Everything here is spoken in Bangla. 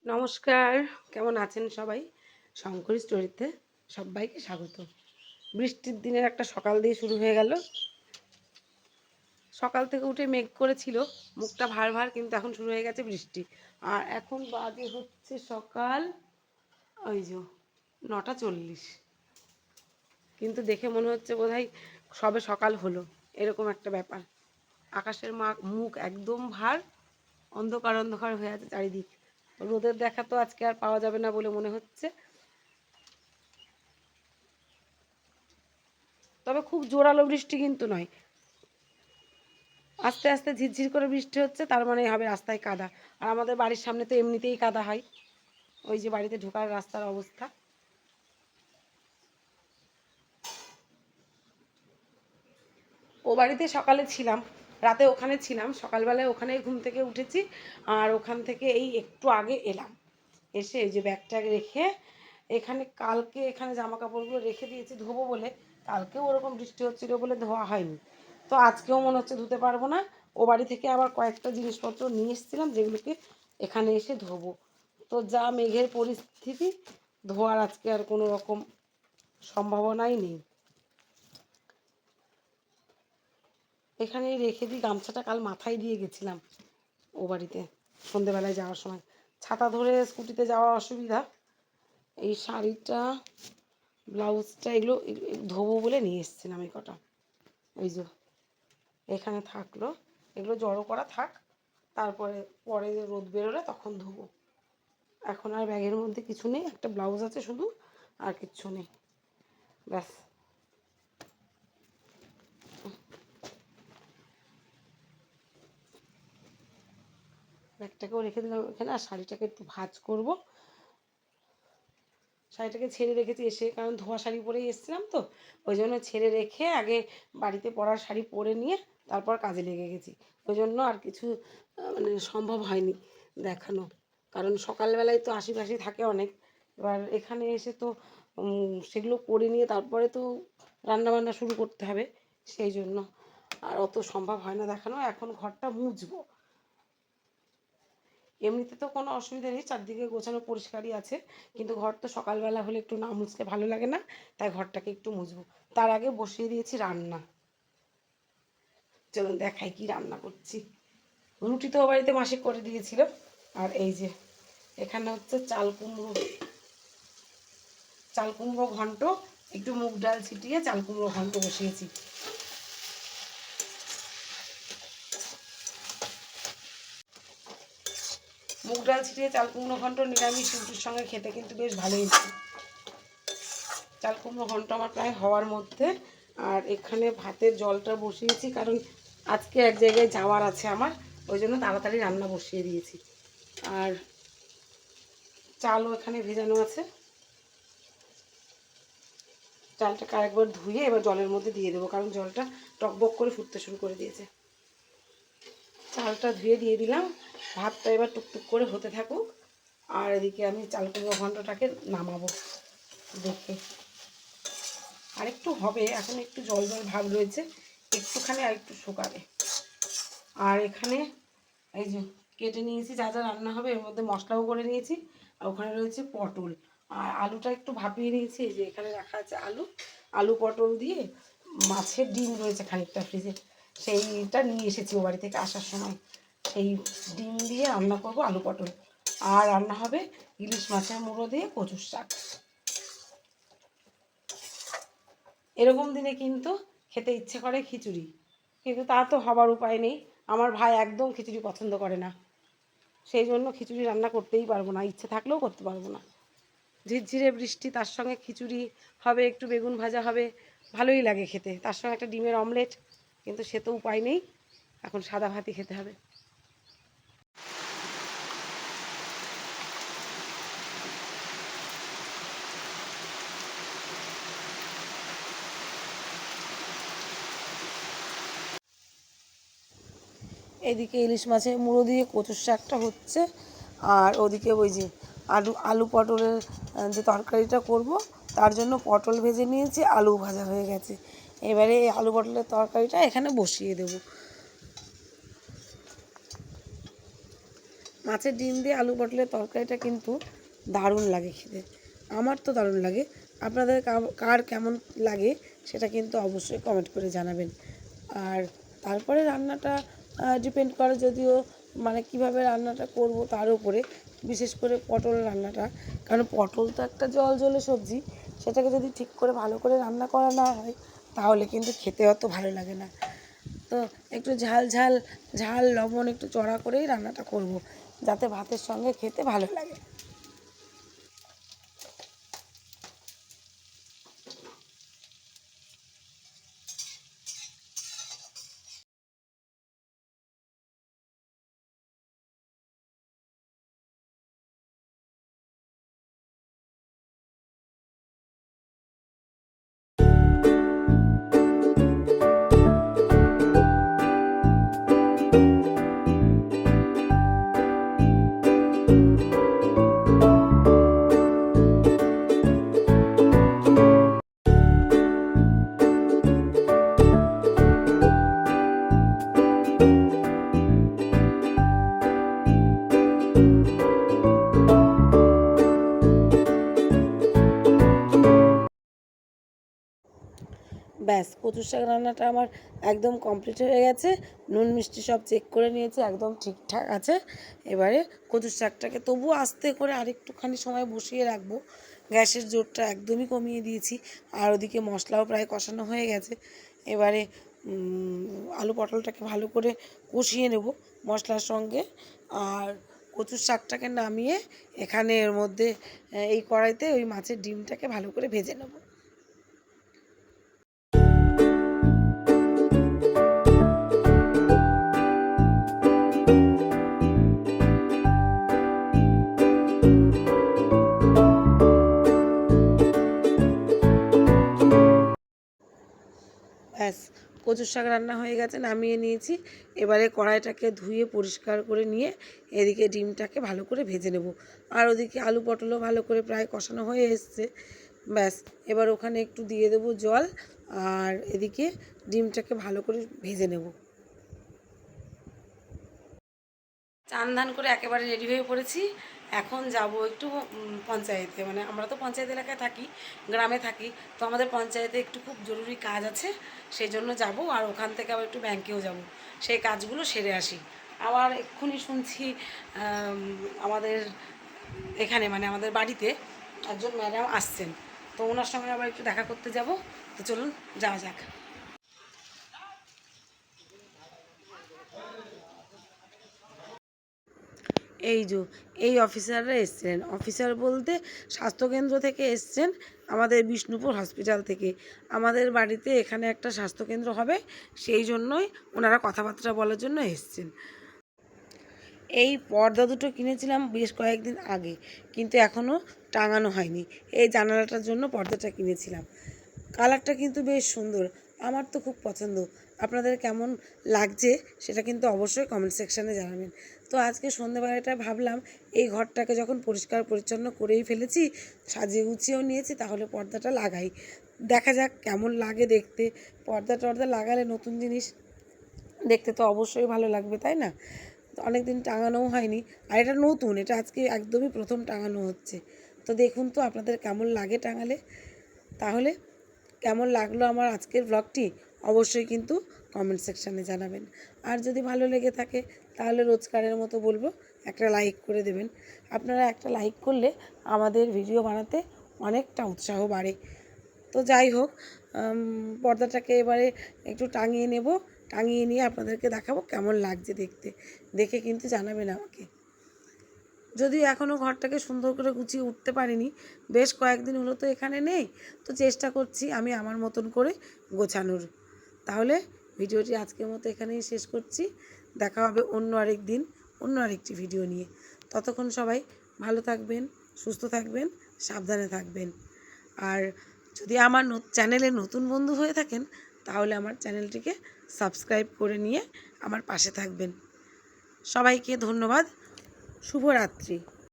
নমস্কার, কেমন আছেন সবাই? শঙ্করী স্টোরিতে সবাইকে স্বাগত। বৃষ্টির দিনের একটা সকাল দিয়ে শুরু হয়ে গেল। সকাল থেকে উঠে মেঘ করেছিল, মুখটা ভার ভার, কিন্তু এখন শুরু হয়ে গেছে বৃষ্টি। আর এখন বাজে হচ্ছে সকাল ওই যে 9:40, কিন্তু দেখে মনে হচ্ছে বোধহয় সবে সকাল হলো, এরকম একটা ব্যাপার। আকাশের মুখ একদম ভার, অন্ধকার অন্ধকার হয়ে আছে চারিদিক। রোদের দেখা তো আজকে আর পাওয়া যাবে না বলে মনে হচ্ছে। তবে খুব জোরালো বৃষ্টি কিন্তু নয়, আস্তে আস্তে ঝিরঝির করে বৃষ্টি হচ্ছে, তার মানে হবে রাস্তায় কাদা। আর আমাদের বাড়ির সামনে তো এমনিতেই কাদা হয়। ওই যে বাড়িতে ঢোকার রাস্তার অবস্থা। ও বাড়িতে সকালে ছিলাম, রাতে ওখানে ছিলাম, সকালবেলায় ওখানে ঘুম থেকে উঠেছি। আর ওখান থেকে এই একটু আগে এলাম, এসে এই যে ব্যাগটা রেখে এখানে, কালকে এখানে জামা কাপড়গুলো রেখে দিয়েছি ধোবো বলে। কালকেও ওরকম বৃষ্টি হচ্ছিলো বলে ধোয়া হয়নি, তো আজকেও মনে হচ্ছে ধুতে পারবো না। ও বাড়ি থেকে আবার কয়েকটা জিনিসপত্র নিয়ে এসেছিলাম, যেগুলোকে এখানে এসে ধোবো। তো যা মেঘের পরিস্থিতি, ধোয়ার আজকে আর কোনো রকম সম্ভাবনাই নেই। এখানেই রেখে দিই। গামছাটা কাল মাথায় দিয়ে গেছিলাম ও বাড়িতে সন্ধেবেলায় যাওয়ার সময়। ছাতা ধরে স্কুটিতে যাওয়া অসুবিধা। এই শাড়িটা, ব্লাউজটা, এগুলো ধোবো বলে নিয়ে এসেছিলাম এই কটা। এই যে এখানে থাকলো, এগুলো জড়ো করা থাক, তারপরে পরে রোদ বেরোলে তখন ধোবো। এখন আর ব্যাগের মধ্যে কিছু নেই, একটা ব্লাউজ আছে শুধু, আর কিচ্ছু নেই, ব্যাস। ব্যাগটাকেও রেখে দিলাম এখানে। আর শাড়িটাকে একটু ভাঁজ করব। শাড়িটাকে ছেড়ে রেখেছি এসে, কারণ ধোয়া শাড়ি পরেই এসেছিলাম তো, ওই জন্য ছেড়ে রেখে আগে বাড়িতে পরার শাড়ি পরে নিয়ে তারপর কাজে লেগে গেছি। ওই জন্য আর কিছু মানে সম্ভব হয়নি দেখানো, কারণ সকালবেলায় তো আশিপাশি থাকে অনেক। এবার এখানে এসে তো সেগুলো করে নিয়ে তারপরে তো রান্নাবান্না শুরু করতে হবে, সেই জন্য আর অত সম্ভব হয় না দেখানো। এখন ঘরটা মুছবো। এমনিতে তো কোনো অসুবিধা নেই, চারদিকে গোছানো পরিষ্কারই আছে, কিন্তু ঘর তো সকালবেলা হলে একটু না মুছলে ভালো লাগে না, তাই ঘরটাকে একটু মুছবো। তার আগে বসিয়ে দিয়েছি রান্না। চলুন দেখাই কি রান্না করছি। রুটি তো ও বাড়িতে মাসি করে দিয়েছিল। আর এই যে এখানে হচ্ছে চাল কুমড়ো, চাল কুমড়ো ঘন্ট, একটু মুগ ডাল ছিটিয়ে চাল কুমড়ো ঘন্ট বসিয়েছি। মুগ ডাল ছিটিয়ে চাল কুমড়ো ঘন্ট নিরামিষ রুটির সঙ্গে খেতে কিন্তু বেশ ভালোই লাগে। চাল কুমড়ো ঘন্ট আমার প্রায় হওয়ার মধ্যে। আর এখানে ভাতের জলটা বসিয়েছি, কারণ আজকে এক জায়গায় যাওয়ার আছে আমার, ওই জন্য তাড়াতাড়ি রান্না বসিয়ে দিয়েছি। আর চালও এখানে ভেজানো আছে। চালটাকে আরেকবার ধুয়ে এবার জলের মধ্যে দিয়ে দেবো, কারণ জলটা টকবক করে ফুটতে শুরু করে দিয়েছে। চালটা ধুয়ে দিয়ে দিলাম, ভাতটা এবার টুকটুক করে হতে থাকুক। আর এদিকে আমি চাল কুমড়ো ঘন্টটাকে নামাবো দেখে। আর একটু হবে, এখন একটু জল জল ভাব রয়েছে, একটুখানি আর একটু শুকাবে। আর এখানে এই যে কেটে নিয়েছি যা যা রান্না হবে, এর মধ্যে মশলাও করে নিয়েছি। আর ওখানে রয়েছে পটল, আর আলুটা একটু ভাপিয়ে নিয়েছি। এই যে এখানে রাখা আছে আলু, আলু পটল দিয়ে, মাছের ডিম রয়েছে খানিকটা ফ্রিজে, সেইটা নিয়ে এসেছি ও বাড়ি থেকে আসার সময়। সেই ডিম দিয়ে রান্না করব আলু পটল। আর রান্না হবে ইলিশ মাছের মুড়ো দিয়ে কচুর শাক। এরকম দিনে কিন্তু খেতে ইচ্ছে করে খিচুড়ি, কিন্তু তা তো হবার উপায় নেই। আমার ভাই একদম খিচুড়ি পছন্দ করে না, সেই জন্য খিচুড়ি রান্না করতেই পারবো না, ইচ্ছে থাকলেও করতে পারবো না। ঝিরঝিরে বৃষ্টি, তার সঙ্গে খিচুড়ি হবে, একটু বেগুন ভাজা হবে, ভালোই লাগে খেতে, তার সঙ্গে একটা ডিমের অমলেট, কিন্তু সে তো উপায় নেই, এখন সাদা ভাতই খেতে হবে। এদিকে ইলিশ মাছের মুড়ো দিয়ে কচুর শাকটা হচ্ছে, আর ওদিকে ওই যে আলু পটলের যে তরকারিটা করব, তার জন্য পটল ভেজে নিয়েছি, আলু ভাজা হয়ে গেছে। এবারে এই আলু পটলের তরকারিটা এখানে বসিয়ে দেব। মাছের ডিম দিয়ে আলু পটলের তরকারিটা কিন্তু দারুণ লাগে খেতে। আমার তো দারুণ লাগে। আপনাদের কার কেমন লাগে সেটা কিন্তু অবশ্যই কমেন্ট করে জানাবেন। আর তারপরে রান্নাটা ডিপেন্ড করে যদিও মানে কীভাবে রান্নাটা করব তার উপরে, বিশেষ করে পটল রান্নাটা। কারণ পটল তো একটা জল জলে সবজি, সেটাকে যদি ঠিক করে ভালো করে রান্না করা না হয় তাহলে কিন্তু খেতে অত ভালো লাগে না। তো একটু ঝাল ঝাল ঝাল লবণ একটু চড়া করেই রান্নাটা করব, যাতে ভাতের সঙ্গে খেতে ভালো লাগে। ব্যাস, কচুর শাক রান্নাটা আমার একদম কমপ্লিট হয়ে গেছে। নুন মিষ্টি সব চেক করে নিয়েছি, একদম ঠিকঠাক আছে। এবারে কচুর শাকটাকে তবুও আস্তে করে আরেকটুখানি সময় বসিয়ে রাখবো। গ্যাসের জোরটা একদমই কমিয়ে দিয়েছি। আর ওদিকে মশলাও প্রায় কষানো হয়ে গেছে। এবারে আলু পটলটাকে ভালো করে কষিয়ে নেব মশলার সঙ্গে। আর কচুর শাকটাকে নামিয়ে এখানে এর মধ্যে এই কড়াইতে ওই মাছের ডিমটাকে ভালো করে ভেজে নেব। ব্যাস, কচুর শাক রান্না হয়ে গেছে, নামিয়ে নিয়েছি। এবারে কড়াইটাকে ধুয়ে পরিষ্কার করে নিয়ে এদিকে ডিমটাকে ভালো করে ভেজে নেব। আর ওদিকে আলু পটলও ভালো করে প্রায় কষানো হয়ে এসছে। ব্যাস, এবার ওখানে একটু দিয়ে দেবো জল, আর এদিকে ডিমটাকে ভালো করে ভেজে নেব। চান ধান করে একেবারে রেডি হয়ে পড়েছি। এখন যাব একটু পঞ্চায়েতে, মানে আমরা তো পঞ্চায়েত এলাকায় থাকি, গ্রামে থাকি, তো আমাদের পঞ্চায়েতে একটু খুব জরুরি কাজ আছে, সেই জন্য যাব। আর ওখান থেকে আবার একটু ব্যাংকেও যাব, সেই কাজগুলো সেরে আসি। আবার এক্ষুনি শুনছি আমাদের এখানে মানে আমাদের বাড়িতে একজন ম্যাডাম আসছেন, তো ওনার সঙ্গে আবার একটু দেখা করতে যাব। তো চলুন যাওয়া যাক। এই অফিসাররা এসছেন, অফিসার বলতে স্বাস্থ্যকেন্দ্র থেকে এসছেন, আমাদের বিষ্ণুপুর হসপিটাল থেকে। আমাদের বাড়িতে এখানে একটা স্বাস্থ্যকেন্দ্র হবে, সেই জন্যই ওনারা কথাবার্তা বলার জন্য এসছেন। এই পর্দা দুটো কিনেছিলাম বেশ কয়েকদিন আগে, কিন্তু এখনও টাঙানো হয়নি। এই জানালাটার জন্য পর্দাটা কিনেছিলাম। কালারটা কিন্তু বেশ সুন্দর, আমার তো খুব পছন্দ। আপনাদের কেমন লাগছে সেটা কিন্তু অবশ্যই কমেন্ট সেকশানে জানাবেন। তো আজকে সন্ধ্যেবেলাটায় ভাবলাম এই ঘরটাকে যখন পরিষ্কার পরিচ্ছন্ন করেই ফেলেছি, সাজিয়ে গুছিয়েও নিয়েছি, তাহলে পর্দাটা লাগাই, দেখা যাক কেমন লাগে দেখতে। পর্দা টর্দা লাগালে নতুন জিনিস দেখতে তো অবশ্যই ভালো লাগবে, তাই না? অনেক দিন টাঙানোও হয়নি, আর এটা নতুন, এটা আজকে একদমই প্রথম টাঙানো হচ্ছে। তো দেখুন তো আপনাদের কেমন লাগে টাঙালে। তাহলে কেমন লাগলো আমার আজকের ব্লগটি অবশ্যই কিন্তু কমেন্ট সেকশানে জানাবেন। আর যদি ভালো লেগে থাকে তাহলে রোজকারের মতো বলবো একটা লাইক করে দেবেন। আপনারা একটা লাইক করলে আমাদের ভিডিও বানাতে অনেকটা উৎসাহ বাড়ে। তো যাই হোক, পর্দাটাকে এবারে একটু টাঙিয়ে নেব, টাঙিয়ে নিয়ে আপনাদেরকে দেখাবো কেমন লাগছে দেখতে। দেখে কিন্তু জানাবেন আমাকে। যদিও এখনও ঘরটাকে সুন্দর করে গুছিয়ে উঠতে পারিনি, বেশ কয়েকদিন হলো তো এখানে নেই, তো চেষ্টা করছি আমি আমার মতন করে গোছানোর। তাহলে ভিডিওটি আজকের মতো এখানেই শেষ করছি। দেখা হবে অন্য আরেক দিন অন্য আরেকটি ভিডিও নিয়ে। ততক্ষণ সবাই ভালো থাকবেন, সুস্থ থাকবেন, সাবধানে থাকবেন। আর যদি আমার চ্যানেলে নতুন বন্ধু হয়ে থাকেন তাহলে আমার চ্যানেলটিকে সাবস্ক্রাইব করে নিয়ে আমার পাশে থাকবেন। সবাইকে ধন্যবাদ। শুভরাত্রি।